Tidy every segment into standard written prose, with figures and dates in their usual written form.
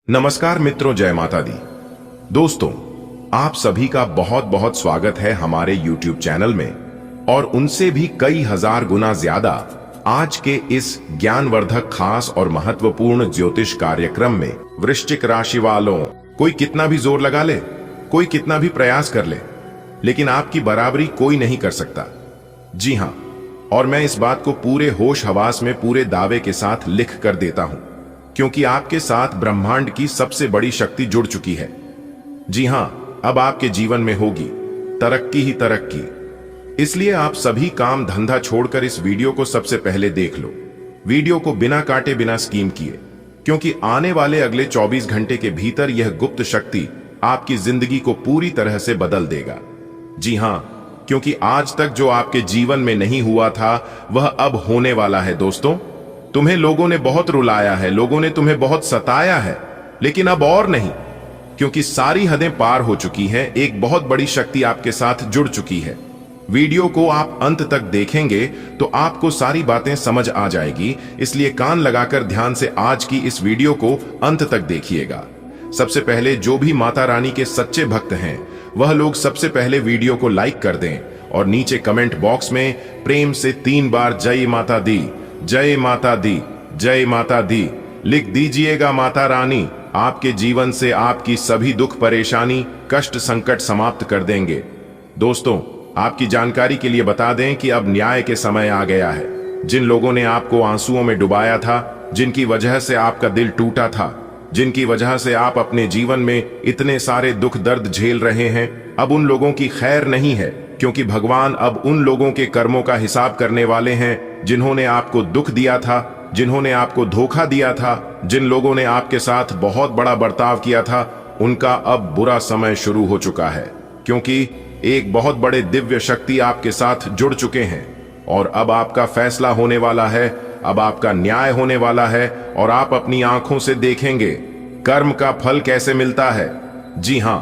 नमस्कार मित्रों, जय माता दी। दोस्तों, आप सभी का बहुत बहुत स्वागत है हमारे YouTube चैनल में और उनसे भी कई हजार गुना ज्यादा आज के इस ज्ञानवर्धक खास और महत्वपूर्ण ज्योतिष कार्यक्रम में। वृश्चिक राशि वालों, कोई कितना भी जोर लगा ले, कोई कितना भी प्रयास कर ले, लेकिन आपकी बराबरी कोई नहीं कर सकता। जी हां, और मैं इस बात को पूरे होश हवास में पूरे दावे के साथ लिख कर देता हूं, क्योंकि आपके साथ ब्रह्मांड की सबसे बड़ी शक्ति जुड़ चुकी है। जी हां, अब आपके जीवन में होगी तरक्की ही तरक्की। इसलिए आप सभी काम धंधा छोड़कर इस वीडियो को सबसे पहले देख लो। वीडियो को बिना काटे बिना स्कीम किए, क्योंकि आने वाले अगले 24 घंटे के भीतर यह गुप्त शक्ति आपकी जिंदगी को पूरी तरह से बदल देगा। जी हां, क्योंकि आज तक जो आपके जीवन में नहीं हुआ था वह अब होने वाला है। दोस्तों, तुम्हें लोगों ने बहुत रुलाया है, लोगों ने तुम्हें बहुत सताया है, लेकिन अब और नहीं, क्योंकि सारी हदें पार हो चुकी हैं। एक बहुत बड़ी शक्ति आपके साथ जुड़ चुकी है। वीडियो को आप अंत तक देखेंगे तो आपको सारी बातें समझ आ जाएगी, इसलिए कान लगाकर ध्यान से आज की इस वीडियो को अंत तक देखिएगा। सबसे पहले जो भी माता रानी के सच्चे भक्त हैं वह लोग सबसे पहले वीडियो को लाइक कर दें और नीचे कमेंट बॉक्स में प्रेम से 3 बार जय माता दी, जय माता दी, जय माता दी लिख दीजिएगा। माता रानी आपके जीवन से आपकी सभी दुख परेशानी कष्ट संकट समाप्त कर देंगे। दोस्तों, आपकी जानकारी के लिए बता दें कि अब न्याय के समय आ गया है। जिन लोगों ने आपको आंसुओं में डुबाया था, जिनकी वजह से आपका दिल टूटा था, जिनकी वजह से आप अपने जीवन में इतने सारे दुख दर्द झेल रहे हैं, अब उन लोगों की खैर नहीं है, क्योंकि भगवान अब उन लोगों के कर्मों का हिसाब करने वाले हैं जिन्होंने आपको दुख दिया था, जिन्होंने आपको धोखा दिया था, जिन लोगों ने आपके साथ बहुत बड़ा बर्ताव किया था। उनका अब बुरा समय शुरू हो चुका है, क्योंकि एक बहुत बड़े दिव्य शक्ति आपके साथ जुड़ चुके हैं और अब आपका फैसला होने वाला है, अब आपका न्याय होने वाला है और आप अपनी आंखों से देखेंगे कर्म का फल कैसे मिलता है। जी हां,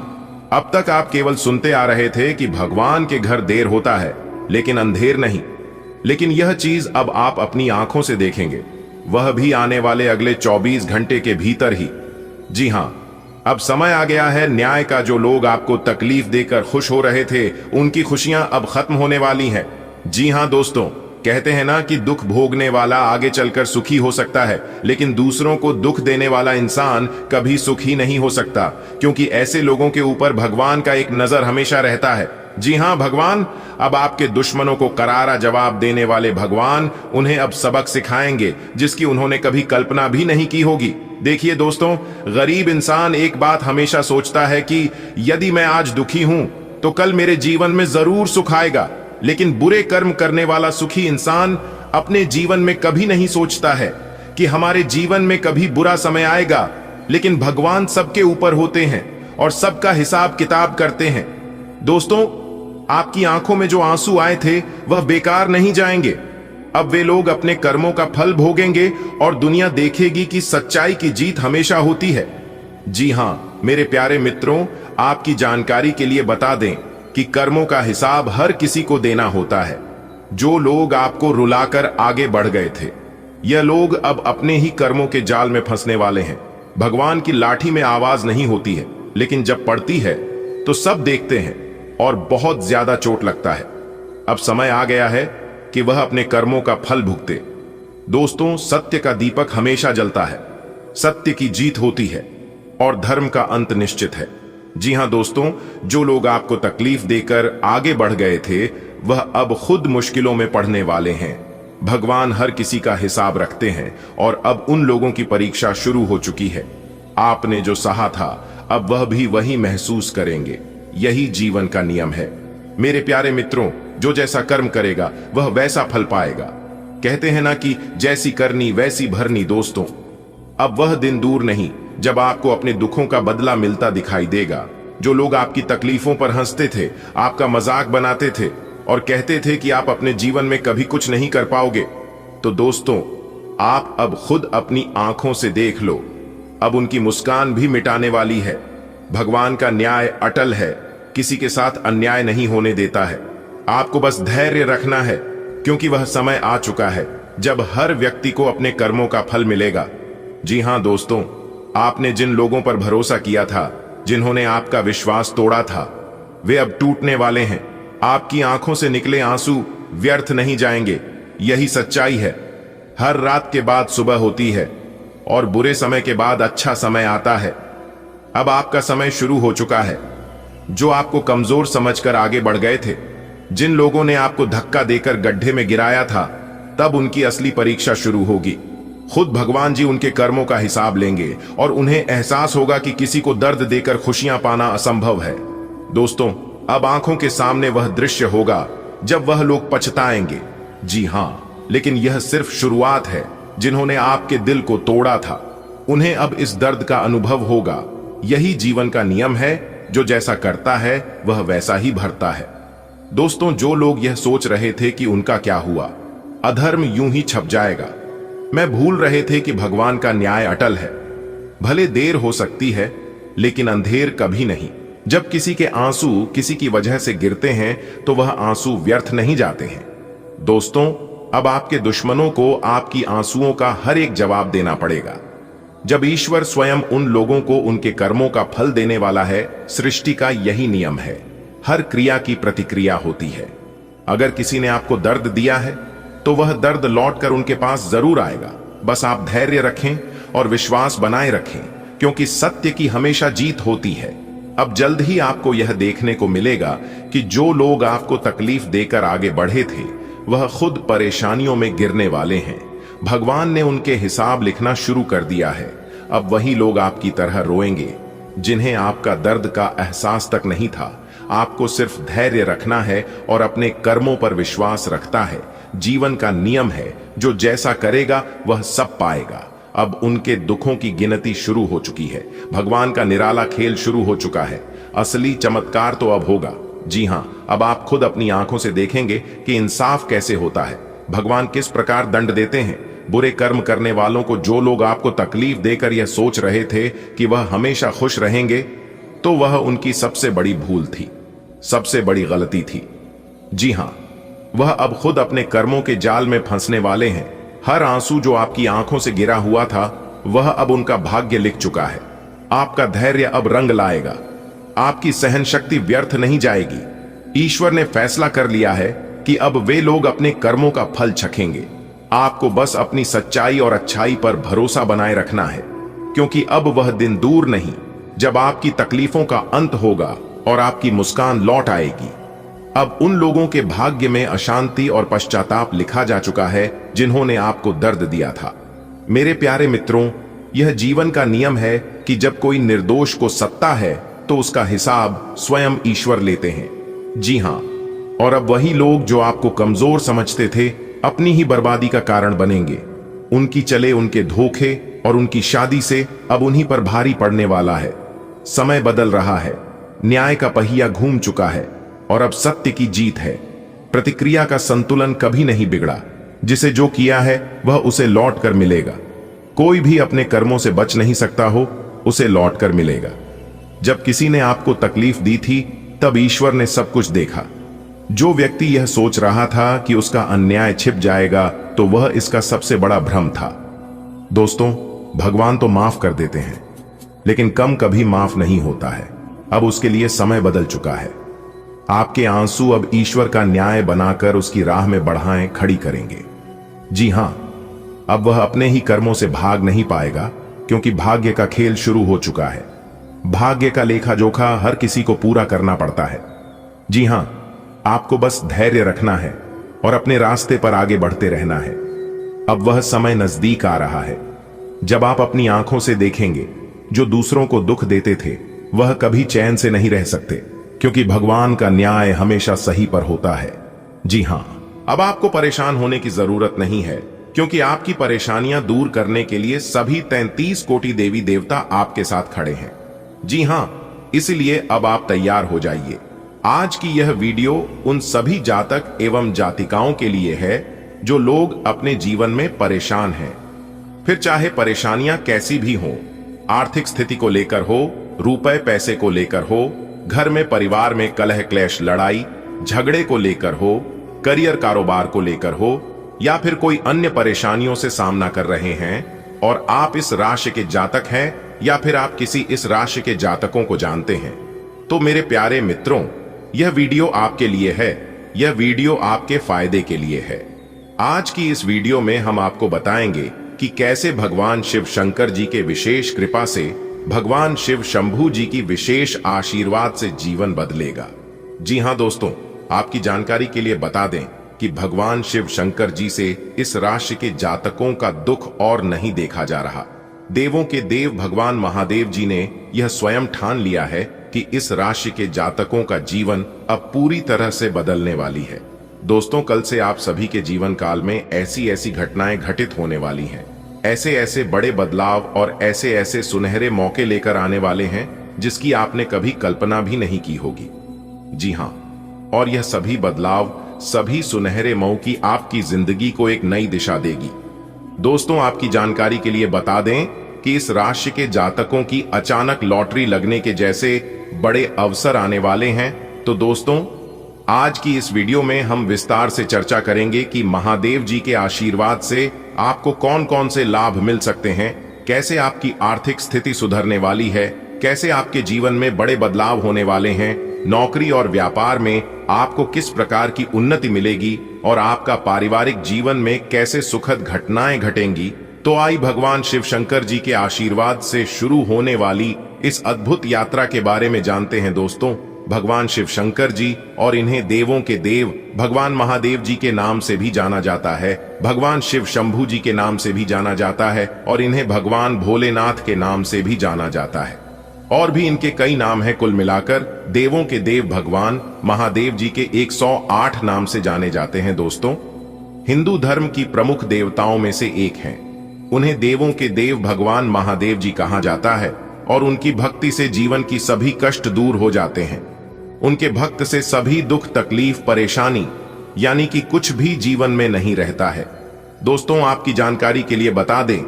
अब तक आप केवल सुनते आ रहे थे कि भगवान के घर देर होता है लेकिन अंधेर नहीं, लेकिन यह चीज अब आप अपनी आंखों से देखेंगे, वह भी आने वाले अगले 24 घंटे के भीतर ही। जी हां, अब समय आ गया है न्याय का। जो लोग आपको तकलीफ देकर खुश हो रहे थे, उनकी खुशियां अब खत्म होने वाली हैं। जी हां दोस्तों, कहते हैं ना कि दुख भोगने वाला आगे चलकर सुखी हो सकता है, लेकिन दूसरों को दुख देने वाला इंसान कभी सुखी नहीं हो सकता, क्योंकि ऐसे लोगों के ऊपर भगवान का एक नजर हमेशा रहता है। जी हां, भगवान अब आपके दुश्मनों को करारा जवाब देने वाले भगवान उन्हें अब सबक सिखाएंगे जिसकी उन्होंने कभी कल्पना भी नहीं की होगी। देखिए दोस्तों, गरीब इंसान एक बात हमेशा सोचता है कि यदि मैं आज दुखी हूं तो कल मेरे जीवन में जरूर सुख आएगा, लेकिन बुरे कर्म करने वाला सुखी इंसान अपने जीवन में कभी नहीं सोचता है कि हमारे जीवन में कभी बुरा समय आएगा। लेकिन भगवान सबके ऊपर होते हैं और सबका हिसाब किताब करते हैं। दोस्तों, आपकी आंखों में जो आंसू आए थे वह बेकार नहीं जाएंगे। अब वे लोग अपने कर्मों का फल भोगेंगे और दुनिया देखेगी कि सच्चाई की जीत हमेशा होती है। जी हां मेरे प्यारे मित्रों, आपकी जानकारी के लिए बता दें कि कर्मों का हिसाब हर किसी को देना होता है। जो लोग आपको रुलाकर आगे बढ़ गए थे, यह लोग अब अपने ही कर्मों के जाल में फंसने वाले हैं। भगवान की लाठी में आवाज नहीं होती है, लेकिन जब पड़ती है तो सब देखते हैं और बहुत ज्यादा चोट लगता है। अब समय आ गया है कि वह अपने कर्मों का फल भुगते। दोस्तों, सत्य का दीपक हमेशा जलता है, सत्य की जीत होती है और धर्म का अंत निश्चित है। जी हां दोस्तों, जो लोग आपको तकलीफ देकर आगे बढ़ गए थे वह अब खुद मुश्किलों में पड़ने वाले हैं। भगवान हर किसी का हिसाब रखते हैं और अब उन लोगों की परीक्षा शुरू हो चुकी है। आपने जो सहा था अब वह भी वही महसूस करेंगे। यही जीवन का नियम है। मेरे प्यारे मित्रों, जो जैसा कर्म करेगा वह वैसा फल पाएगा। कहते हैं ना कि जैसी करनी वैसी भरनी। दोस्तों, अब वह दिन दूर नहीं जब आपको अपने दुखों का बदला मिलता दिखाई देगा। जो लोग आपकी तकलीफों पर हंसते थे, आपका मजाक बनाते थे और कहते थे कि आप अपने जीवन में कभी कुछ नहीं कर पाओगे, तो दोस्तों आप अब खुद अपनी आंखों से देख लो, अब उनकी मुस्कान भी मिटाने वाली है। भगवान का न्याय अटल है, किसी के साथ अन्याय नहीं होने देता है। आपको बस धैर्य रखना है, क्योंकि वह समय आ चुका है जब हर व्यक्ति को अपने कर्मों का फल मिलेगा। जी हां दोस्तों, आपने जिन लोगों पर भरोसा किया था, जिन्होंने आपका विश्वास तोड़ा था, वे अब टूटने वाले हैं। आपकी आंखों से निकले आंसू व्यर्थ नहीं जाएंगे। यही सच्चाई है। हर रात के बाद सुबह होती है और बुरे समय के बाद अच्छा समय आता है। अब आपका समय शुरू हो चुका है। जो आपको कमजोर समझकर आगे बढ़ गए थे, जिन लोगों ने आपको धक्का देकर गड्ढे में गिराया था, तब उनकी असली परीक्षा शुरू होगी। खुद भगवान जी उनके कर्मों का हिसाब लेंगे और उन्हें एहसास होगा कि किसी को दर्द देकर खुशियां पाना असंभव है। दोस्तों, अब आंखों के सामने वह दृश्य होगा जब वह लोग पछताएंगे। जी हां, लेकिन यह सिर्फ शुरुआत है। जिन्होंने आपके दिल को तोड़ा था, उन्हें अब इस दर्द का अनुभव होगा। यही जीवन का नियम है, जो जैसा करता है वह वैसा ही भरता है। दोस्तों, जो लोग यह सोच रहे थे कि उनका क्या हुआ, अधर्म यूं ही छप जाएगा, मैं भूल रहे थे कि भगवान का न्याय अटल है। भले देर हो सकती है, लेकिन अंधेर कभी नहीं। जब किसी के आंसू किसी की वजह से गिरते हैं, तो वह आंसू व्यर्थ नहीं जाते हैं। दोस्तों, अब आपके दुश्मनों को आपकी आंसुओं का हर एक जवाब देना पड़ेगा। जब ईश्वर स्वयं उन लोगों को उनके कर्मों का फल देने वाला है, सृष्टि का यही नियम है। हर क्रिया की प्रतिक्रिया होती है। अगर किसी ने आपको दर्द दिया है, तो वह दर्द लौटकर उनके पास जरूर आएगा। बस आप धैर्य रखें और विश्वास बनाए रखें, क्योंकि सत्य की हमेशा जीत होती है। अब जल्द ही आपको यह देखने को मिलेगा कि जो लोग आपको तकलीफ देकर आगे बढ़े थे, वह खुद परेशानियों में गिरने वाले हैं। भगवान ने उनके हिसाब लिखना शुरू कर दिया है। अब वही लोग आपकी तरह रोएंगे, जिन्हें आपका दर्द का एहसास तक नहीं था। आपको सिर्फ धैर्य रखना है और अपने कर्मों पर विश्वास रखता है। जीवन का नियम है, जो जैसा करेगा वह सब पाएगा। अब उनके दुखों की गिनती शुरू हो चुकी है। भगवान का निराला खेल शुरू हो चुका है। असली चमत्कार तो अब होगा। जी हां, अब आप खुद अपनी आंखों से देखेंगे कि इंसाफ कैसे होता है। भगवान किस प्रकार दंड देते हैं बुरे कर्म करने वालों को। जो लोग आपको तकलीफ देकर यह सोच रहे थे कि वह हमेशा खुश रहेंगे, तो वह उनकी सबसे बड़ी भूल थी, सबसे बड़ी गलती थी। जी हां, वह अब खुद अपने कर्मों के जाल में फंसने वाले हैं। हर आंसू जो आपकी आंखों से गिरा हुआ था, वह अब उनका भाग्य लिख चुका है। आपका धैर्य अब रंग लाएगा। आपकी सहन शक्ति व्यर्थ नहीं जाएगी। ईश्वर ने फैसला कर लिया है कि अब वे लोग अपने कर्मों का फल चखेंगे। आपको बस अपनी सच्चाई और अच्छाई पर भरोसा बनाए रखना है, क्योंकि अब वह दिन दूर नहीं जब आपकी तकलीफों का अंत होगा और आपकी मुस्कान लौट आएगी। अब उन लोगों के भाग्य में अशांति और पश्चाताप लिखा जा चुका है, जिन्होंने आपको दर्द दिया था। मेरे प्यारे मित्रों, यह जीवन का नियम है कि जब कोई निर्दोष को सत्ता है, तो उसका हिसाब स्वयं ईश्वर लेते हैं। जी हां, और अब वही लोग जो आपको कमजोर समझते थे, अपनी ही बर्बादी का कारण बनेंगे। उनकी चले उनके धोखे और उनकी शादी से अब उन्हीं पर भारी पड़ने वाला है। समय बदल रहा है, न्याय का पहिया घूम चुका है और अब सत्य की जीत है। प्रतिक्रिया का संतुलन कभी नहीं बिगड़ा। जिसे जो किया है वह उसे लौट कर मिलेगा। कोई भी अपने कर्मों से बच नहीं सकता हो, उसे लौट कर मिलेगा। जब किसी ने आपको तकलीफ दी थी, तब ईश्वर ने सब कुछ देखा। जो व्यक्ति यह सोच रहा था कि उसका अन्याय छिप जाएगा, तो वह इसका सबसे बड़ा भ्रम था। दोस्तों, भगवान तो माफ कर देते हैं, लेकिन कम कभी माफ नहीं होता है। अब उसके लिए समय बदल चुका है। आपके आंसू अब ईश्वर का न्याय बनाकर उसकी राह में बढ़ाएं खड़ी करेंगे। जी हां, अब वह अपने ही कर्मों से भाग नहीं पाएगा, क्योंकि भाग्य का खेल शुरू हो चुका है। भाग्य का लेखा जोखा हर किसी को पूरा करना पड़ता है। जी हां, आपको बस धैर्य रखना है और अपने रास्ते पर आगे बढ़ते रहना है। अब वह समय नजदीक आ रहा है जब आप अपनी आंखों से देखेंगे जो दूसरों को दुख देते थे, वह कभी चैन से नहीं रह सकते, क्योंकि भगवान का न्याय हमेशा सही पर होता है। जी हां, अब आपको परेशान होने की जरूरत नहीं है, क्योंकि आपकी परेशानियां दूर करने के लिए सभी 33 कोटि देवी देवता आपके साथ खड़े हैं। जी हां, इसलिए अब आप तैयार हो जाइए। आज की यह वीडियो उन सभी जातक एवं जातिकाओं के लिए है जो लोग अपने जीवन में परेशान हैं। फिर चाहे परेशानियां कैसी भी हों, आर्थिक स्थिति को लेकर हो, रुपए पैसे को लेकर हो, घर में परिवार में कलह क्लेश लड़ाई झगड़े को लेकर हो, करियर कारोबार को लेकर हो, या फिर कोई अन्य परेशानियों से सामना कर रहे हैं और आप इस राशि के जातक हैं, या फिर आप किसी इस राशि के जातकों को जानते हैं, तो मेरे प्यारे मित्रों, यह वीडियो आपके लिए है। यह वीडियो आपके फायदे के लिए है। आज की इस वीडियो में हम आपको बताएंगे कि कैसे भगवान शिव शंकर जी के विशेष कृपा से, भगवान शिव शंभू जी की विशेष आशीर्वाद से जीवन बदलेगा। जी हां दोस्तों, आपकी जानकारी के लिए बता दें कि भगवान शिव शंकर जी से इस राशि के जातकों का दुख और नहीं देखा जा रहा। देवों के देव भगवान महादेव जी ने यह स्वयं ठान लिया है कि इस राशि के जातकों का जीवन अब पूरी तरह से बदलने वाली है। दोस्तों, कल से आप सभी के जीवन काल में ऐसी ऐसी घटनाएं घटित होने वाली हैं। ऐसे ऐसे बड़े बदलाव और ऐसे ऐसे सुनहरे मौके लेकर आने वाले हैं जिसकी आपने कभी कल्पना भी नहीं की होगी। जी हां, और यह सभी बदलाव, सभी सुनहरे मौके आपकी जिंदगी को एक नई दिशा देगी। दोस्तों, आपकी जानकारी के लिए बता दें कि इस राशि के जातकों की अचानक लॉटरी लगने के जैसे बड़े अवसर आने वाले हैं। तो दोस्तों, आज की इस वीडियो में हम विस्तार से चर्चा करेंगे कि महादेव जी के आशीर्वाद से आपको कौन कौन से लाभ मिल सकते हैं, कैसे आपकी आर्थिक स्थिति सुधरने वाली है, कैसे आपके जीवन में बड़े बदलाव होने वाले हैं, नौकरी और व्यापार में आपको किस प्रकार की उन्नति मिलेगी और आपका पारिवारिक जीवन में कैसे सुखद घटनाएं घटेंगी। तो आई भगवान शिव शंकर जी के आशीर्वाद से शुरू होने वाली इस अद्भुत यात्रा के बारे में जानते हैं। दोस्तों, भगवान शिव शंकर जी और इन्हें देवों के देव भगवान महादेव जी के नाम से भी जाना जाता है, भगवान शिव शंभू जी के नाम से भी जाना जाता है और इन्हें भगवान भोलेनाथ के नाम से भी जाना जाता है। और भी इनके कई नाम हैं। कुल मिलाकर देवों के देव भगवान महादेव जी के 108 नाम से जाने जाते हैं। दोस्तों, हिंदू धर्म की प्रमुख देवताओं में से एक हैं। उन्हें देवों के देव भगवान महादेव जी कहा जाता है और उनकी भक्ति से जीवन की सभी कष्ट दूर हो जाते हैं। उनके भक्त से सभी दुख, तकलीफ, परेशानी यानी कि कुछ भी जीवन में नहीं रहता है। दोस्तों, आपकी जानकारी के लिए बता दें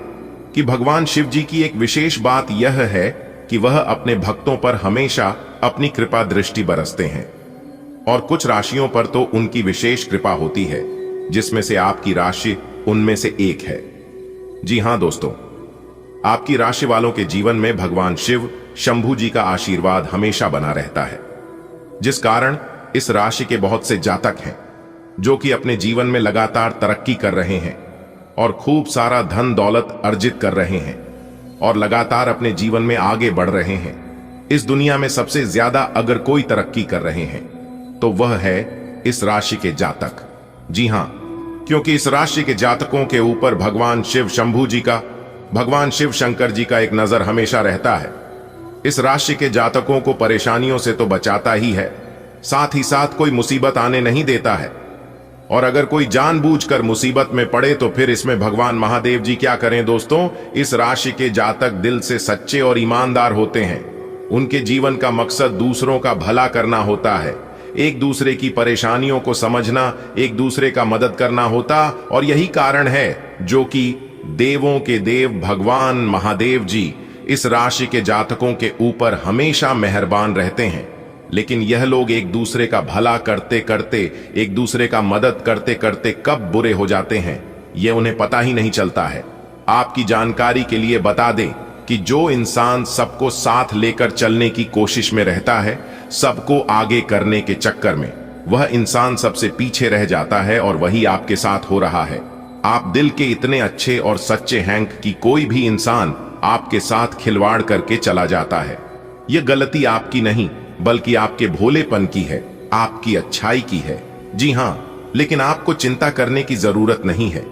कि भगवान शिव जी की एक विशेष बात यह है कि वह अपने भक्तों पर हमेशा अपनी कृपा दृष्टि बरसते हैं और कुछ राशियों पर तो उनकी विशेष कृपा होती है, जिसमें से आपकी राशि उनमें से एक है। जी हां दोस्तों, आपकी राशि वालों के जीवन में भगवान शिव शंभू जी का आशीर्वाद हमेशा बना रहता है, जिस कारण इस राशि के बहुत से जातक हैं जो कि अपने जीवन में लगातार तरक्की कर रहे हैं और खूब सारा धन दौलत अर्जित कर रहे हैं और लगातार अपने जीवन में आगे बढ़ रहे हैं। इस दुनिया में सबसे ज्यादा अगर कोई तरक्की कर रहे हैं तो वह है इस राशि के जातक। जी हां, क्योंकि इस राशि के जातकों के ऊपर भगवान शिव शंभू जी का, भगवान शिव शंकर जी का एक नजर हमेशा रहता है। इस राशि के जातकों को परेशानियों से तो बचाता ही है, साथ ही साथ कोई मुसीबत आने नहीं देता है। और अगर कोई जानबूझकर मुसीबत में पड़े तो फिर इसमें भगवान महादेव जी क्या करें। दोस्तों, इस राशि के जातक दिल से सच्चे और ईमानदार होते हैं। उनके जीवन का मकसद दूसरों का भला करना होता है, एक दूसरे की परेशानियों को समझना, एक दूसरे का मदद करना होता। और यही कारण है जो कि देवों के देव भगवान महादेव जी इस राशि के जातकों के ऊपर हमेशा मेहरबान रहते हैं। लेकिन यह लोग एक दूसरे का भला करते करते, एक दूसरे का मदद करते करते कब बुरे हो जाते हैं यह उन्हें पता ही नहीं चलता है। आपकी जानकारी के लिए बता दें कि जो इंसान सबको साथ लेकर चलने की कोशिश में रहता है, सबको आगे करने के चक्कर में, वह इंसान सबसे पीछे रह जाता है और वही आपके साथ हो रहा है। आप दिल के इतने अच्छे और सच्चे हैं कि कोई भी इंसान आपके साथ खिलवाड़ करके चला जाता है। यह गलती आपकी नहीं बल्कि आपके भोलेपन की है, आपकी अच्छाई की है। जी हां, लेकिन आपको चिंता करने की जरूरत नहीं है।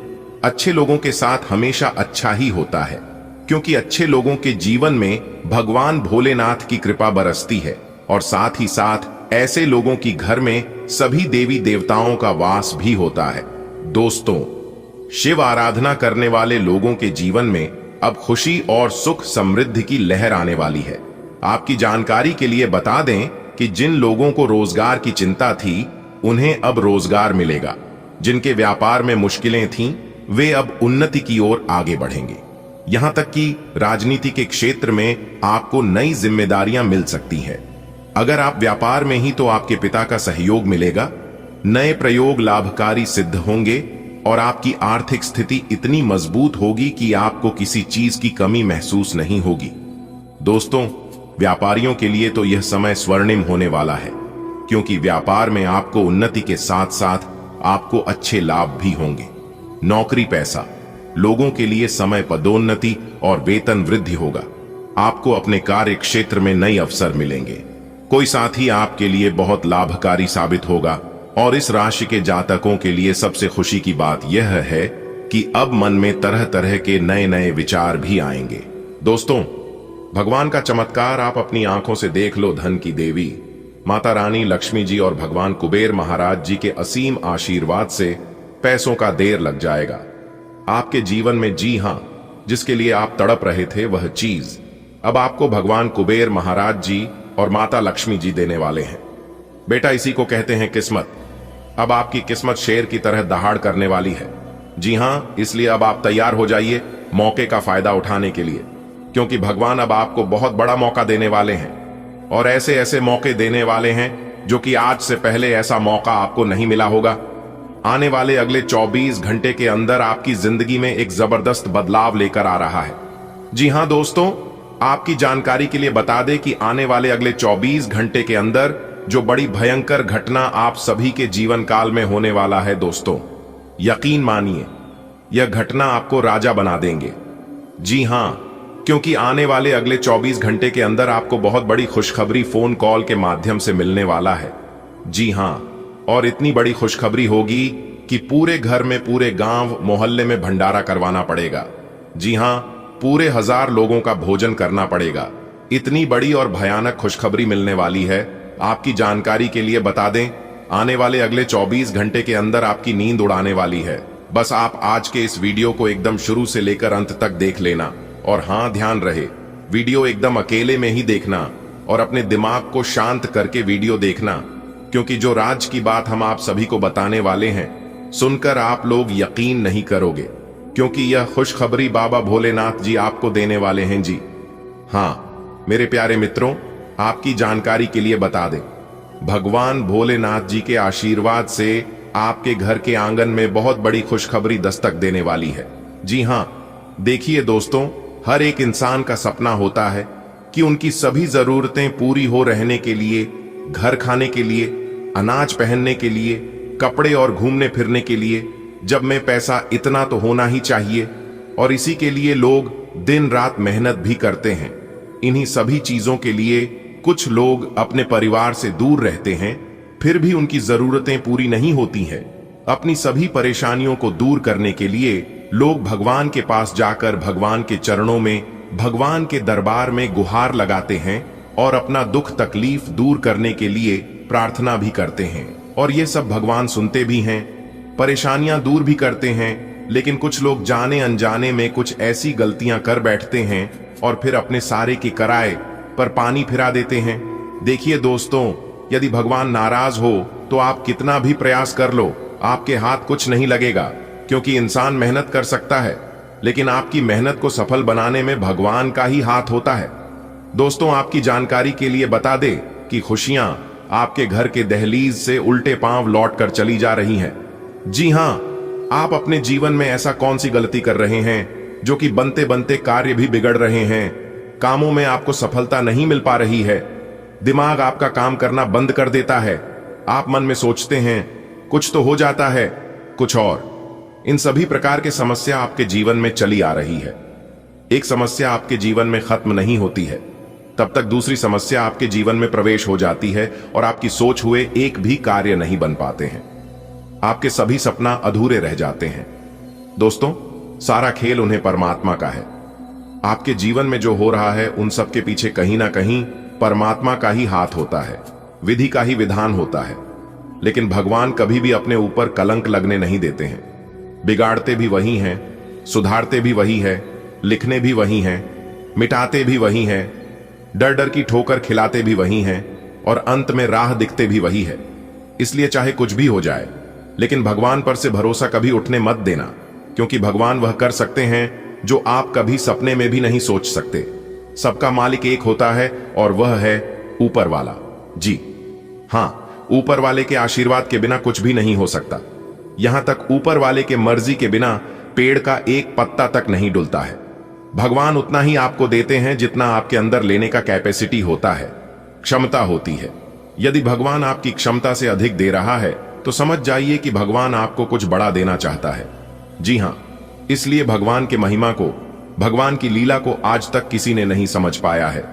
अच्छे लोगों के साथ हमेशा अच्छा ही होता है, क्योंकि अच्छे लोगों के जीवन में भगवान भोलेनाथ की कृपा बरसती है और साथ ही साथ ऐसे लोगों की घर में सभी देवी देवताओं का वास भी होता है। दोस्तों, शिव आराधना करने वाले लोगों के जीवन में अब खुशी और सुख समृद्धि की लहर आने वाली है। आपकी जानकारी के लिए बता दें कि जिन लोगों को रोजगार की चिंता थी, उन्हें अब रोजगार मिलेगा। जिनके व्यापार में मुश्किलें थीं, वे अब उन्नति की ओर आगे बढ़ेंगे। यहां तक कि राजनीति के क्षेत्र में आपको नई जिम्मेदारियां मिल सकती हैं। अगर आप व्यापार में ही, तो आपके पिता का सहयोग मिलेगा। नए प्रयोग लाभकारी सिद्ध होंगे और आपकी आर्थिक स्थिति इतनी मजबूत होगी कि आपको किसी चीज की कमी महसूस नहीं होगी। दोस्तों, व्यापारियों के लिए तो यह समय स्वर्णिम होने वाला है, क्योंकि व्यापार में आपको उन्नति के साथ साथ आपको अच्छे लाभ भी होंगे। नौकरी पैसा, लोगों के लिए समय पदोन्नति और वेतन वृद्धि होगा। आपको अपने कार्य क्षेत्र में नए अवसर मिलेंगे। कोई साथी आपके लिए बहुत लाभकारी साबित होगा। और इस राशि के जातकों के लिए सबसे खुशी की बात यह है कि अब मन में तरह तरह के नए नए विचार भी आएंगे। दोस्तों, भगवान का चमत्कार आप अपनी आंखों से देख लो। धन की देवी माता रानी लक्ष्मी जी और भगवान कुबेर महाराज जी के असीम आशीर्वाद से पैसों का देर लग जाएगा आपके जीवन में। जी हां, जिसके लिए आप तड़प रहे थे वह चीज अब आपको भगवान कुबेर महाराज जी और माता लक्ष्मी जी देने वाले हैं। बेटा, इसी को कहते हैं किस्मत। अब आपकी किस्मत शेर की तरह दहाड़ करने वाली है। जी हां, इसलिए अब आप तैयार हो जाइए मौके का फायदा उठाने के लिए, क्योंकि भगवान अब आपको बहुत बड़ा मौका देने वाले हैं। और ऐसे ऐसे मौके देने वाले हैं जो कि आज से पहले ऐसा मौका आपको नहीं मिला होगा। आने वाले अगले 24 घंटे के अंदर आपकी जिंदगी में एक जबरदस्त बदलाव लेकर आ रहा है। जी हां दोस्तों, आपकी जानकारी के लिए बता दें कि आने वाले अगले 24 घंटे के अंदर जो बड़ी भयंकर घटना आप सभी के जीवन काल में होने वाला है। दोस्तों, यकीन मानिए, यह घटना आपको राजा बना देंगे। जी हां, क्योंकि आने वाले अगले 24 घंटे के अंदर आपको बहुत बड़ी खुशखबरी फोन कॉल के माध्यम से मिलने वाला है। जी हां, और इतनी बड़ी खुशखबरी होगी कि पूरे घर में, पूरे गांव मोहल्ले में भंडारा करवाना पड़ेगा। जी हां, पूरे 1000 लोगों का भोजन करना पड़ेगा। इतनी बड़ी और भयानक खुशखबरी मिलने वाली है। आपकी जानकारी के लिए बता दें, आने वाले अगले 24 घंटे के अंदर आपकी नींद उड़ाने वाली है। बस आप आज के इस वीडियो को एकदम शुरू से लेकर अंत तक देख लेना। और हां, ध्यान रहे, वीडियो एकदम अकेले में ही देखना और अपने दिमाग को शांत करके वीडियो देखना, क्योंकि जो राज की बात हम आप सभी को बताने वाले हैं, सुनकर आप लोग यकीन नहीं करोगे, क्योंकि यह खुशखबरी बाबा भोलेनाथ जी आपको देने वाले हैं। जी हां मेरे प्यारे मित्रों, आपकी जानकारी के लिए बता दें, भगवान भोलेनाथ जी के आशीर्वाद से आपके घर के आंगन में बहुत बड़ी खुशखबरी दस्तक देने वाली है। जी हां, देखिए दोस्तों, हर एक इंसान का सपना होता है कि उनकी सभी जरूरतें पूरी हो, रहने के लिए, घर खाने के लिए, अनाज पहनने के लिए, कपड़े और घूमने फिरने के लिए। जब में पैसा इतना तो होना ही चाहिए, और इसी के लिए लोग दिन रात मेहनत भी करते हैं। इन्हीं सभी चीजों के लिए कुछ लोग अपने परिवार से दूर रहते हैं, फिर भी उनकी जरूरतें पूरी नहीं होती हैं। अपनी सभी परेशानियों को दूर करने के लिए लोग भगवान के पास जाकर भगवान के चरणों में, भगवान के दरबार में गुहार लगाते हैं और अपना दुख तकलीफ दूर करने के लिए प्रार्थना भी करते हैं। और ये सब भगवान सुनते भी हैं, परेशानियां दूर भी करते हैं। लेकिन कुछ लोग जाने अनजाने में कुछ ऐसी गलतियां कर बैठते हैं और फिर अपने सारे के किराए पर पानी फिरा देते हैं। देखिए दोस्तों, यदि भगवान नाराज हो तो आप कितना भी प्रयास कर लो, आपके हाथ कुछ नहीं लगेगा, क्योंकि इंसान मेहनत कर सकता है, लेकिन आपकी मेहनत को सफल बनाने में भगवान का ही हाथ होता है। दोस्तों, आपकी जानकारी के लिए बता दे कि खुशियां आपके घर के दहलीज से उल्टे पांव लौट कर चली जा रही हैं। जी हां, आप अपने जीवन में ऐसा कौन सी गलती कर रहे हैं जो कि बनते बनते कार्य भी बिगड़ रहे हैं, कामों में आपको सफलता नहीं मिल पा रही है, दिमाग आपका काम करना बंद कर देता है, आप मन में सोचते हैं कुछ तो हो जाता है, कुछ और। इन सभी प्रकार की समस्या आपके जीवन में चली आ रही है। एक समस्या आपके जीवन में खत्म नहीं होती है, तब तक दूसरी समस्या आपके जीवन में प्रवेश हो जाती है और आपकी सोच हुए एक भी कार्य नहीं बन पाते हैं। आपके सभी सपना अधूरे रह जाते हैं। दोस्तों, सारा खेल उन्हें परमात्मा का है। आपके जीवन में जो हो रहा है, उन सब के पीछे कहीं ना कहीं परमात्मा का ही हाथ होता है, विधि का ही विधान होता है। लेकिन भगवान कभी भी अपने ऊपर कलंक लगने नहीं देते हैं। बिगाड़ते भी वही हैं, सुधारते भी वही है, लिखने भी वही हैं, मिटाते भी वही हैं, डर डर की ठोकर खिलाते भी वही हैं, और अंत में राह दिखते भी वही है। इसलिए चाहे कुछ भी हो जाए, लेकिन भगवान पर से भरोसा कभी उठने मत देना, क्योंकि भगवान वह कर सकते हैं जो आप कभी सपने में भी नहीं सोच सकते। सबका मालिक एक होता है और वह है ऊपर वाला। जी हां, ऊपर वाले के आशीर्वाद के बिना कुछ भी नहीं हो सकता। यहां तक ऊपर वाले के मर्जी के बिना पेड़ का एक पत्ता तक नहीं डुलता है। भगवान उतना ही आपको देते हैं जितना आपके अंदर लेने का कैपेसिटी होता है, क्षमता होती है। यदि भगवान आपकी क्षमता से अधिक दे रहा है तो समझ जाइए कि भगवान आपको कुछ बड़ा देना चाहता है। जी हां, इसलिए भगवान के महिमा को, भगवान की लीला को आज तक किसी ने नहीं समझ पाया है।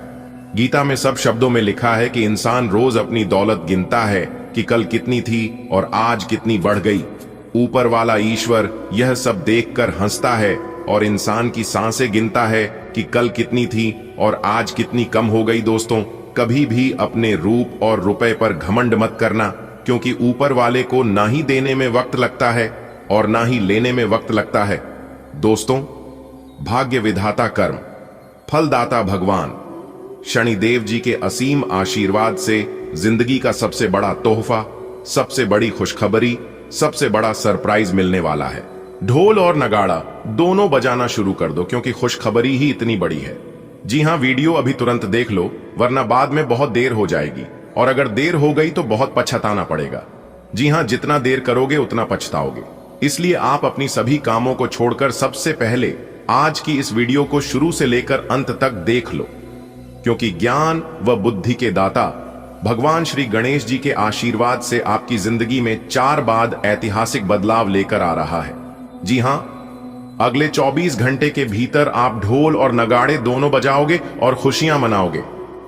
गीता में सब शब्दों में लिखा है कि इंसान रोज अपनी दौलत गिनता है कि कल कितनी थी और आज कितनी बढ़ गई। ऊपर वाला ईश्वर यह सब देखकर हंसता है और इंसान की सांसें गिनता है कि कल कितनी थी और आज कितनी कम हो गई। दोस्तों, कभी भी अपने रूप और रुपए पर घमंड मत करना, क्योंकि ऊपर वाले को ना ही देने में वक्त लगता है और ना ही लेने में वक्त लगता है। दोस्तों, भाग्य विधाता कर्म, फलदाता भगवान शनिदेव जी के असीम आशीर्वाद से जिंदगी का सबसे बड़ा तोहफा, सबसे बड़ी खुशखबरी, सबसे बड़ा सरप्राइज मिलने वाला है। ढोल और नगाड़ा दोनों बजाना शुरू कर दो, क्योंकि खुशखबरी ही इतनी बड़ी है। जी हां, वीडियो अभी तुरंत देख लो, वरना बाद में बहुत देर हो जाएगी, और अगर देर हो गई तो बहुत पछताना पड़ेगा। जी हां, जितना देर करोगे उतना पछताओगे। इसलिए आप अपनी सभी कामों को छोड़कर सबसे पहले आज की इस वीडियो को शुरू से लेकर अंत तक देख लो, क्योंकि ज्ञान व बुद्धि के दाता भगवान श्री गणेश जी के आशीर्वाद से आपकी जिंदगी में 4 बाद ऐतिहासिक बदलाव लेकर आ रहा है। जी हां, अगले 24 घंटे के भीतर आप ढोल और नगाड़े दोनों बजाओगे और खुशियां मनाओगे।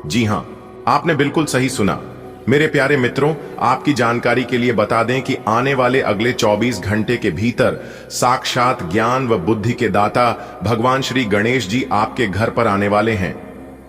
जी हां, आपने बिल्कुल सही सुना। मेरे प्यारे मित्रों, आपकी जानकारी के लिए बता दें कि आने वाले अगले 24 घंटे के भीतर साक्षात ज्ञान व बुद्धि के दाता भगवान श्री गणेश जी आपके घर पर आने वाले हैं।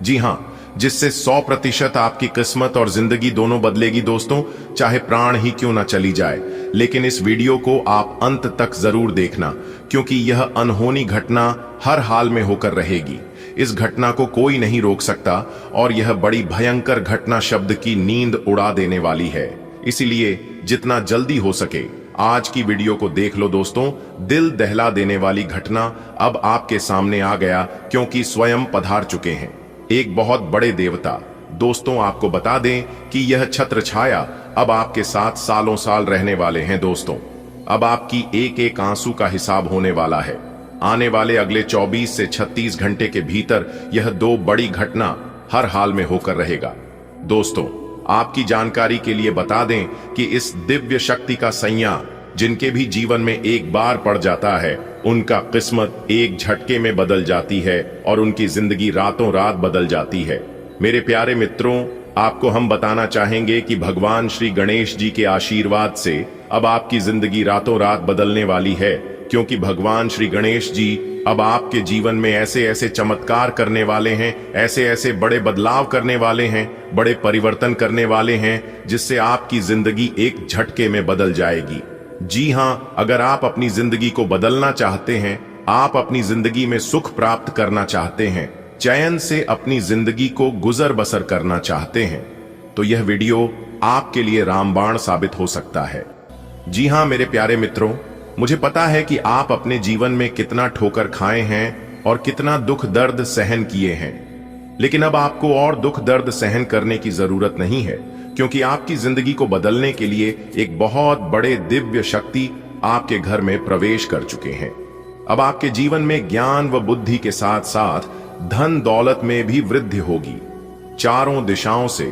जी हां, जिससे 100% आपकी किस्मत और जिंदगी दोनों बदलेगी। दोस्तों, चाहे प्राण ही क्यों ना चली जाए, लेकिन इस वीडियो को आप अंत तक जरूर देखना, क्योंकि यह अनहोनी घटना हर हाल में होकर रहेगी। इस घटना को कोई नहीं रोक सकता और यह बड़ी भयंकर घटना शब्द की नींद उड़ा देने वाली है। इसीलिए जितना जल्दी हो सके आज की वीडियो को देख लो। दोस्तों, दिल दहला देने वाली घटना अब आपके सामने आ गया, क्योंकि स्वयं पधार चुके हैं एक बहुत बड़े देवता। दोस्तों, आपको बता दें कि यह छत्र छाया अब आपके साथ सालों साल रहने वाले हैं। दोस्तों, अब आपकी एक एक आंसू का हिसाब होने वाला है। आने वाले अगले 24 से 36 घंटे के भीतर यह 2 बड़ी घटना हर हाल में होकर रहेगा। दोस्तों, आपकी जानकारी के लिए बता दें कि इस दिव्य शक्ति का सैया जिनके भी जीवन में एक बार पड़ जाता है, उनका किस्मत एक झटके में बदल जाती है और उनकी जिंदगी रातों रात बदल जाती है। मेरे प्यारे मित्रों, आपको हम बताना चाहेंगे कि भगवान श्री गणेश जी के आशीर्वाद से अब आपकी जिंदगी रातों रात बदलने वाली है, क्योंकि भगवान श्री गणेश जी अब आपके जीवन में ऐसे ऐसे चमत्कार करने वाले हैं, ऐसे ऐसे बड़े बदलाव करने वाले हैं, बड़े परिवर्तन करने वाले हैं, जिससे आपकी जिंदगी एक झटके में बदल जाएगी। जी हां, अगर आप अपनी जिंदगी को बदलना चाहते हैं, आप अपनी जिंदगी में सुख प्राप्त करना चाहते हैं, चैन से अपनी जिंदगी को गुजर बसर करना चाहते हैं, तो यह वीडियो आपके लिए रामबाण साबित हो सकता है। जी हां मेरे प्यारे मित्रों, मुझे पता है कि आप अपने जीवन में कितना ठोकर खाए हैं और कितना दुख दर्द सहन किए हैं, लेकिन अब आपको और दुख दर्द सहन करने की जरूरत नहीं है, क्योंकि आपकी जिंदगी को बदलने के लिए एक बहुत बड़े दिव्य शक्ति आपके घर में प्रवेश कर चुके हैं। अब आपके जीवन में ज्ञान व बुद्धि के साथ साथ धन दौलत में भी वृद्धि होगी। चारों दिशाओं से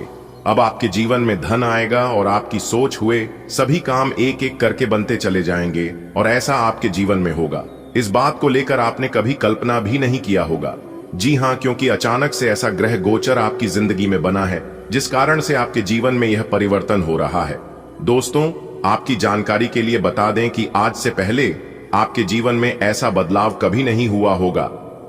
अब आपके जीवन में धन आएगा और आपकी सोच हुए सभी काम एक एक करके बनते चले जाएंगे, और ऐसा आपके जीवन में होगा। इस बात को लेकर आपने कभी कल्पना भी नहीं किया होगा। जी हां, क्योंकि अचानक से ऐसा ग्रह गोचर आपकी जिंदगी में बना है, जिस कारण से आपके जीवन में यह परिवर्तन हो रहा है। दोस्तों, आपकी जानकारी के लिए बता दें कि आज से पहले आपके जीवन में ऐसा बदलाव कभी नहीं हुआ होगा।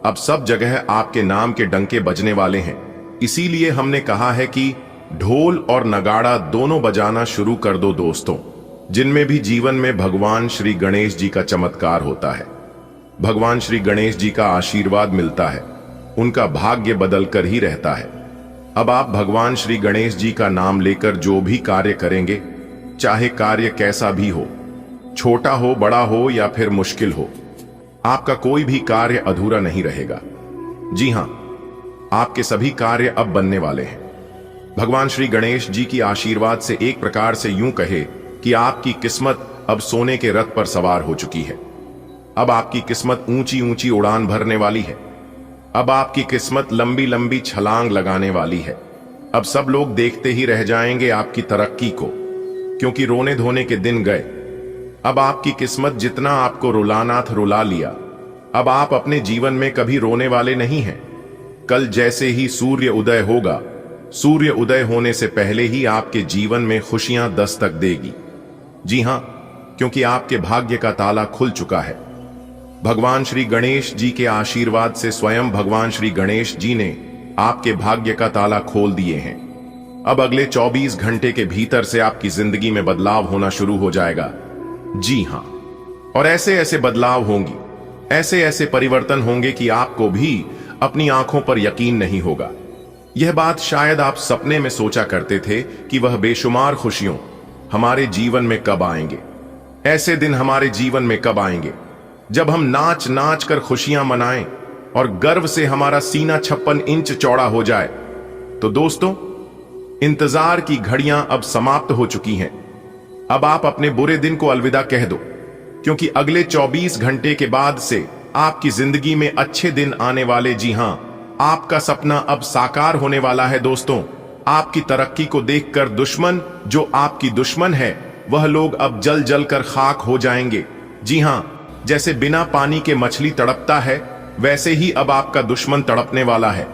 अब सब जगह आपके नाम के डंके बजने वाले हैं। इसीलिए हमने कहा है कि ढोल और नगाड़ा दोनों बजाना शुरू कर दो दोस्तों, जिनमें भी जीवन में भगवान श्री गणेश जी का चमत्कार होता है, भगवान श्री गणेश जी का आशीर्वाद मिलता है, उनका भाग्य बदल कर ही रहता है। अब आप भगवान श्री गणेश जी का नाम लेकर जो भी कार्य करेंगे, चाहे कार्य कैसा भी हो, छोटा हो, बड़ा हो या फिर मुश्किल हो, आपका कोई भी कार्य अधूरा नहीं रहेगा। जी हां, आपके सभी कार्य अब बनने वाले हैं। भगवान श्री गणेश जी की आशीर्वाद से एक प्रकार से यूं कहे कि आपकी किस्मत अब सोने के रथ पर सवार हो चुकी है। अब आपकी किस्मत ऊंची ऊंची उड़ान भरने वाली है। अब आपकी किस्मत लंबी लंबी छलांग लगाने वाली है। अब सब लोग देखते ही रह जाएंगे आपकी तरक्की को, क्योंकि रोने धोने के दिन गए। अब आपकी किस्मत जितना आपको रुलाना था रुला लिया। अब आप अपने जीवन में कभी रोने वाले नहीं हैं। कल जैसे ही सूर्य उदय होगा, सूर्य उदय होने से पहले ही आपके जीवन में खुशियां दस्तक देगी। जी हां, क्योंकि आपके भाग्य का ताला खुल चुका है। भगवान श्री गणेश जी के आशीर्वाद से स्वयं भगवान श्री गणेश जी ने आपके भाग्य का ताला खोल दिए हैं। अब अगले 24 घंटे के भीतर से आपकी जिंदगी में बदलाव होना शुरू हो जाएगा। जी हां, और ऐसे ऐसे बदलाव होंगी, ऐसे ऐसे परिवर्तन होंगे कि आपको भी अपनी आंखों पर यकीन नहीं होगा। यह बात शायद आप सपने में सोचा करते थे कि वह बेशुमार खुशियों हमारे जीवन में कब आएंगे। ऐसे दिन हमारे जीवन में कब आएंगे जब हम नाच नाच कर खुशियां मनाएं और गर्व से हमारा सीना 56 इंच चौड़ा हो जाए। तो दोस्तों, इंतजार की घड़ियां अब समाप्त हो चुकी हैं। अब आप अपने बुरे दिन को अलविदा कह दो, क्योंकि अगले 24 घंटे के बाद से आपकी जिंदगी में अच्छे दिन आने वाले। जी हां, आपका सपना अब साकार होने वाला है। दोस्तों, आपकी तरक्की को देखकर दुश्मन, जो आपकी दुश्मन है, वह लोग अब जल जल कर खाक हो जाएंगे। जी हां, जैसे बिना पानी के मछली तड़पता है, वैसे ही अब आपका दुश्मन तड़पने वाला है।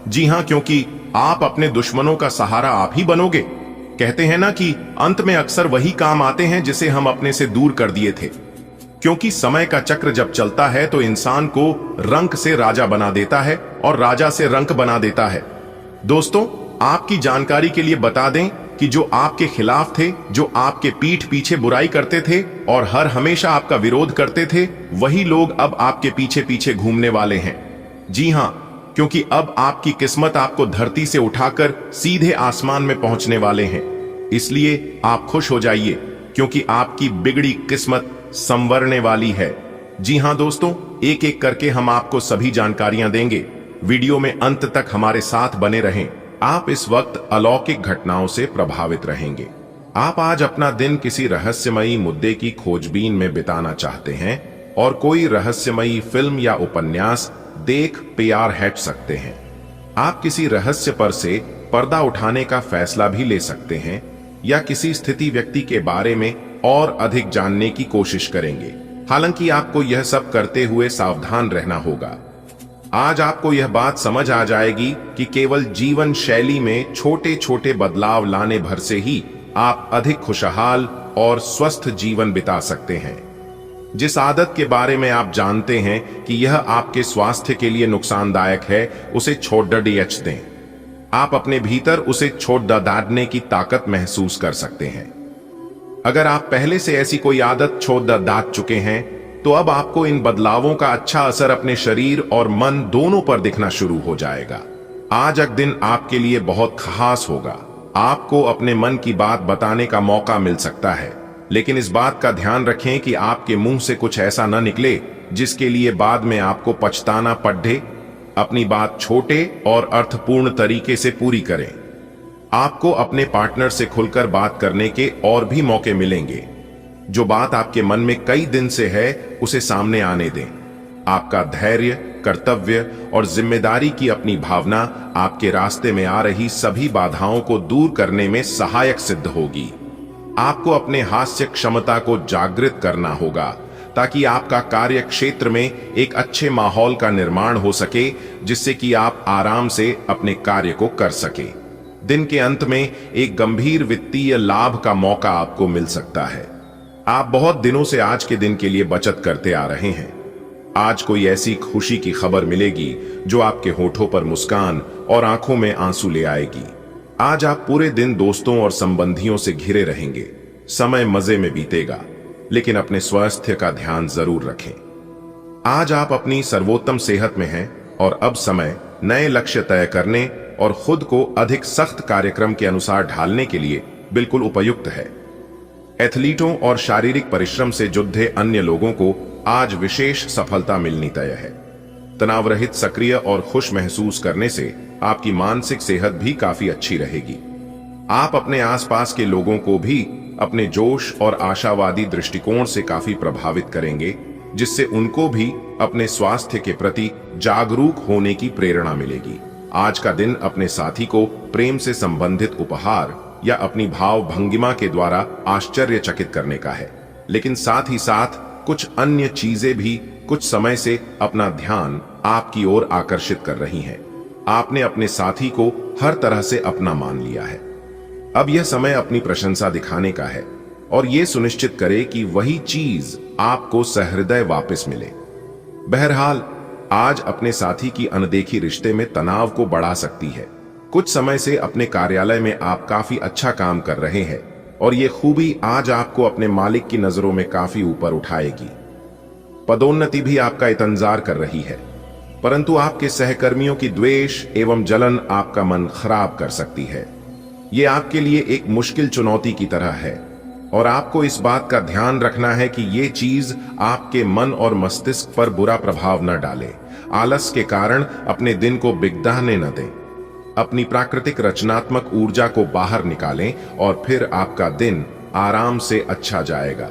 जी हां, क्योंकि आप अपने दुश्मनों का सहारा आप ही बनोगे। कहते हैं ना कि अंत में अक्सर वही काम आते हैं जिसे हम अपने से दूर कर दिए थे। क्योंकि समय का चक्र जब चलता है तो इंसान को रंक से राजा बना देता है और राजा से रंक बना देता है। दोस्तों, आपकी जानकारी के लिए बता दें कि जो आपके खिलाफ थे, जो आपके पीठ पीछे बुराई करते थे और हर हमेशा आपका विरोध करते थे, वही लोग अब आपके पीछे पीछे घूमने वाले हैं। जी हां, क्योंकि अब आपकी किस्मत आपको धरती से उठाकर सीधे आसमान में पहुंचने वाले हैं। इसलिए आप खुश हो जाइए, क्योंकि आपकी बिगड़ी किस्मत संवरने वाली है। जी हां दोस्तों, एक एक करके हम आपको सभी जानकारियां देंगे। वीडियो में अंत तक हमारे साथ बने रहें। आप इस वक्त अलौकिक घटनाओं से प्रभावित रहेंगे। आप आज अपना दिन किसी रहस्यमयी मुद्दे की खोजबीन में बिताना चाहते हैं और कोई रहस्यमयी फिल्म या उपन्यास देख प्यार हट सकते हैं। आप किसी रहस्य पर से पर्दा उठाने का फैसला भी ले सकते हैं या किसी स्थिति व्यक्ति के बारे में और अधिक जानने की कोशिश करेंगे। हालांकि आपको यह सब करते हुए सावधान रहना होगा। आज आपको यह बात समझ आ जाएगी कि केवल जीवन शैली में छोटे छोटे बदलाव लाने भर से ही आप अधिक खुशहाल और स्वस्थ जीवन बिता सकते हैं। जिस आदत के बारे में आप जानते हैं कि यह आपके स्वास्थ्य के लिए नुकसानदायक है, उसे छोड़ दें। आप अपने भीतर उसे छोड़ डालने की ताकत महसूस कर सकते हैं। अगर आप पहले से ऐसी कोई आदत छोड़ डाल चुके हैं, तो अब आपको इन बदलावों का अच्छा असर अपने शरीर और मन दोनों पर दिखना शुरू हो जाएगा। आज का दिन आपके लिए बहुत खास होगा। आपको अपने मन की बात बताने का मौका मिल सकता है, लेकिन इस बात का ध्यान रखें कि आपके मुंह से कुछ ऐसा न निकले जिसके लिए बाद में आपको पछताना पड़े। अपनी बात छोटे और अर्थपूर्ण तरीके से पूरी करें। आपको अपने पार्टनर से खुलकर बात करने के और भी मौके मिलेंगे। जो बात आपके मन में कई दिन से है, उसे सामने आने दें। आपका धैर्य, कर्तव्य और जिम्मेदारी की अपनी भावना आपके रास्ते में आ रही सभी बाधाओं को दूर करने में सहायक सिद्ध होगी। आपको अपने हास्य क्षमता को जागृत करना होगा, ताकि आपका कार्य क्षेत्र में एक अच्छे माहौल का निर्माण हो सके, जिससे कि आप आराम से अपने कार्य को कर सके। दिन के अंत में एक गंभीर वित्तीय लाभ का मौका आपको मिल सकता है। आप बहुत दिनों से आज के दिन के लिए बचत करते आ रहे हैं। आज कोई ऐसी खुशी की खबर मिलेगी जो आपके होठों पर मुस्कान और आंखों में आंसू ले आएगी। आज आप पूरे दिन दोस्तों और संबंधियों से घिरे रहेंगे। समय मजे में बीतेगा, लेकिन अपने स्वास्थ्य का ध्यान जरूर रखें। आज आप अपनी सर्वोत्तम सेहत में हैं और अब समय नए लक्ष्य तय करने और खुद को अधिक सख्त कार्यक्रम के अनुसार ढालने के लिए बिल्कुल उपयुक्त है। एथलीटों और शारीरिक परिश्रम से जुड़े अन्य लोगों को आज विशेष सफलता मिलनी तय है। तनाव रहित, सक्रिय और खुश महसूस करने से आपकी मानसिक सेहत भी काफी अच्छी रहेगी। आप अपने आसपास के लोगों को भी अपने जोश और आशावादी दृष्टिकोण से काफी प्रभावित करेंगे, जिससे उनको भी अपने स्वास्थ्य के प्रति जागरूक होने की प्रेरणा मिलेगी। आज का दिन अपने साथी को प्रेम से संबंधित उपहार या अपनी भाव भंगिमा के द्वारा आश्चर्यचकित करने का है, लेकिन साथ ही साथ कुछ अन्य चीजें भी कुछ समय से अपना ध्यान आपकी ओर आकर्षित कर रही हैं। आपने अपने साथी को हर तरह से अपना मान लिया है। अब यह समय अपनी प्रशंसा दिखाने का है और यह सुनिश्चित करे कि वही चीज आपको सहृदय वापस मिले। बहरहाल, आज अपने साथी की अनदेखी रिश्ते में तनाव को बढ़ा सकती है। कुछ समय से अपने कार्यालय में आप काफी अच्छा काम कर रहे हैं और यह खूबी आज आपको अपने मालिक की नजरों में काफी ऊपर उठाएगी। पदोन्नति भी आपका इंतजार कर रही है, परंतु आपके सहकर्मियों की द्वेष एवं जलन आपका मन खराब कर सकती है। यह आपके लिए एक मुश्किल चुनौती की तरह है और आपको इस बात का ध्यान रखना है कि यह चीज आपके मन और मस्तिष्क पर बुरा प्रभाव न डाले। आलस के कारण अपने दिन को बिगड़ने न दें। अपनी प्राकृतिक रचनात्मक ऊर्जा को बाहर निकालें और फिर आपका दिन आराम से अच्छा जाएगा।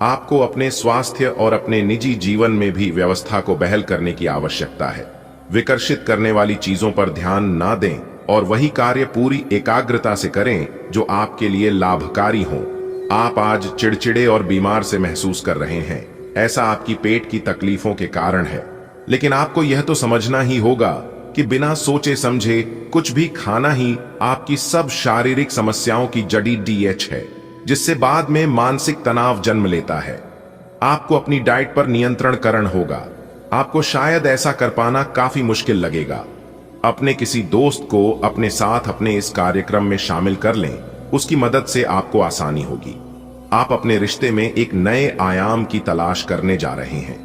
आपको अपने स्वास्थ्य और अपने निजी जीवन में भी व्यवस्था को बहाल करने की आवश्यकता है। विकर्षित करने वाली चीजों पर ध्यान न दें और वही कार्य पूरी एकाग्रता से करें जो आपके लिए लाभकारी हो। आप आज चिड़चिड़े और बीमार से महसूस कर रहे हैं। ऐसा आपकी पेट की तकलीफों के कारण है, लेकिन आपको यह तो समझना ही होगा कि बिना सोचे समझे कुछ भी खाना ही आपकी सब शारीरिक समस्याओं की जड़ी डीएच है, जिससे बाद में मानसिक तनाव जन्म लेता है। आपको अपनी डाइट पर नियंत्रण करना होगा। आपको शायद ऐसा कर पाना काफी मुश्किल लगेगा। अपने किसी दोस्त को अपने साथ अपने इस कार्यक्रम में शामिल कर लें, उसकी मदद से आपको आसानी होगी। आप अपने रिश्ते में एक नए आयाम की तलाश करने जा रहे हैं।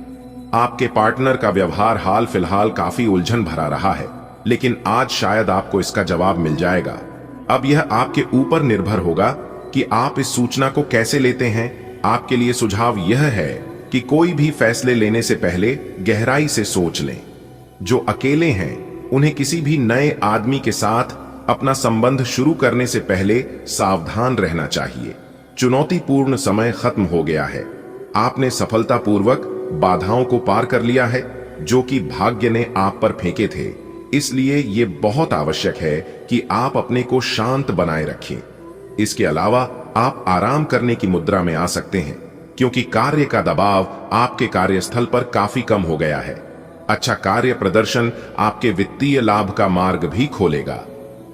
आपके पार्टनर का व्यवहार हाल फिलहाल काफी उलझन भरा रहा है, लेकिन आज शायद आपको इसका जवाब मिल जाएगा। अब यह आपके ऊपर निर्भर होगा कि आप इस सूचना को कैसे लेते हैं। आपके लिए सुझाव यह है कि कोई भी फैसले लेने से पहले गहराई से सोच लें। जो अकेले हैं उन्हें किसी भी नए आदमी के साथ अपना संबंध शुरू करने से पहले सावधान रहना चाहिए। चुनौतीपूर्ण समय खत्म हो गया है। आपने सफलतापूर्वक बाधाओं को पार कर लिया है जो कि भाग्य ने आप पर फेंके थे। इसलिए यह बहुत आवश्यक है कि आप अपने को शांत बनाए रखें। इसके अलावा आप आराम करने की मुद्रा में आ सकते हैं, क्योंकि कार्य का दबाव आपके कार्यस्थल पर काफी कम हो गया है। अच्छा कार्य प्रदर्शन आपके वित्तीय लाभ का मार्ग भी खोलेगा।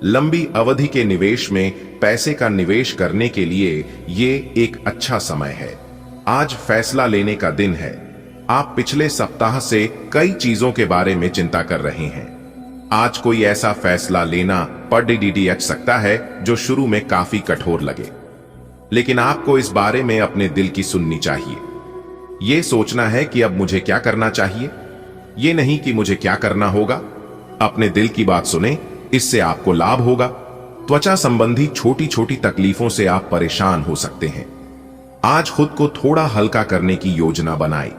लंबी अवधि के निवेश में पैसे का निवेश करने के लिए ये एक अच्छा समय है। आज फैसला लेने का दिन है। आप पिछले सप्ताह से कई चीजों के बारे में चिंता कर रहे हैं। आज कोई ऐसा फैसला लेना पड़ सकता है जो शुरू में काफी कठोर लगे, लेकिन आपको इस बारे में अपने दिल की सुननी चाहिए। यह सोचना है कि अब मुझे क्या करना चाहिए, ये नहीं कि मुझे क्या करना होगा। अपने दिल की बात सुने, इससे आपको लाभ होगा। त्वचा संबंधी छोटी छोटी तकलीफों से आप परेशान हो सकते हैं। आज खुद को थोड़ा हल्का करने की योजना बनाएं।